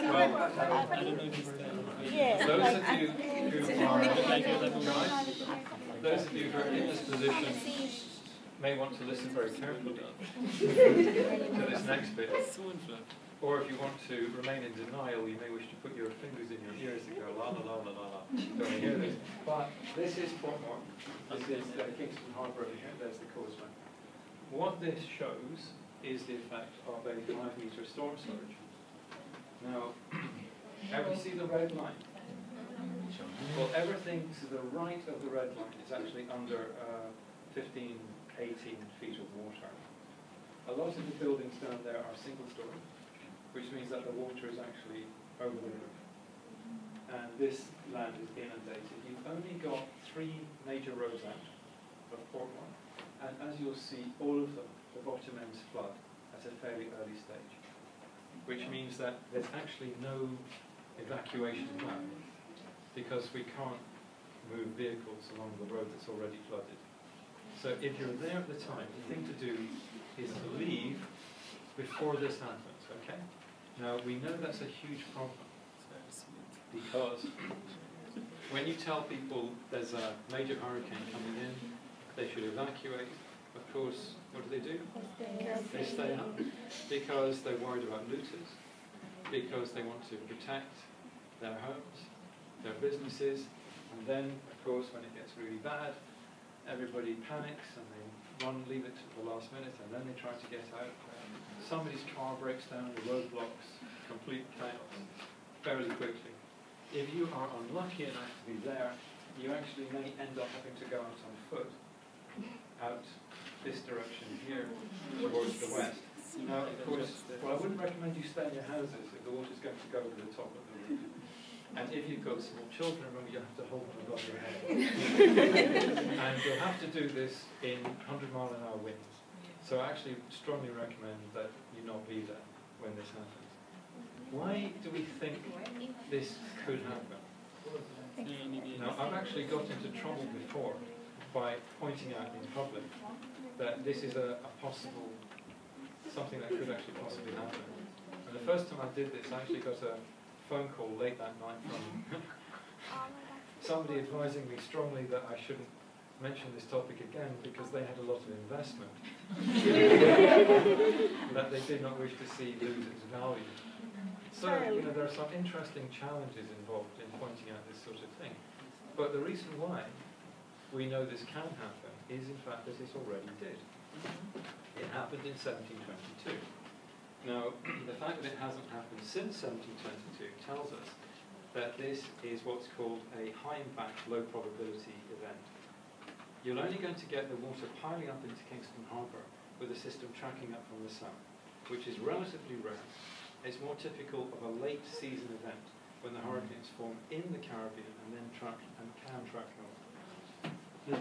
don't know if it's those of you who are in this position may want to listen very carefully to this next bit. Or if you want to remain in denial, you may wish to put your fingers in your ears and go la la la la la la. Don't hear this. But this is Portmore. This is Kingston Harbour over here. There's the causeway. What this shows is the effect of a 5-metre storm surge. Now, ever see the red line? Well, everything to the right of the red line is actually under 15, 18 feet of water. A lot of the buildings down there are single-story, which means that the water is actually over the roof. And this land is inundated. You've only got 3 major roads out of Portmore, and as you'll see, all of them, the bottom ends flood at a fairly early stage, which means that there's actually no evacuation plan, because we can't move vehicles along the road that's already flooded. So if you're there at the time, the thing to do is to leave before this happens, okay? Now, we know that's a huge problem, because when you tell people there's a major hurricane coming in, they should evacuate, of course, what do? They stay up, because they're worried about looters, because they want to protect their homes, their businesses, and then, of course, when it gets really bad, everybody panics and they leave it to the last minute, and then they try to get out. Somebody's car breaks down, the roadblocks, complete chaos, fairly quickly. If you are unlucky enough to be there, you actually may end up having to go out on foot, out this direction here, towards the west. Now, of course, well, I wouldn't recommend you stay in your houses if the water's going to go over the top of the roof. And if you've got small children, remember you have to hold them above your head. And you'll have to do this in 100-mile-an-hour winds. So I actually strongly recommend that you not be there when this happens. Why do we think this could happen? Now, I've actually got into trouble before by pointing out in public that this is a possible, something that could actually possibly happen. And the first time I did this, I actually got a phone call late that night from somebody advising me strongly that I shouldn't mention this topic again because they had a lot of investment that they did not wish to see lose its value. So, you know, there are some interesting challenges involved in pointing out this sort of thing. But the reason why we know this can happen is, in fact, that this already did. It happened in 1722. Now, the fact that it hasn't happened since 1722 tells us that this is what's called a high-impact, low-probability event. You're only going to get the water piling up into Kingston Harbour with a system tracking up from the south, which is relatively rare. It's more typical of a late-season event when the hurricanes form in the Caribbean and then can track north.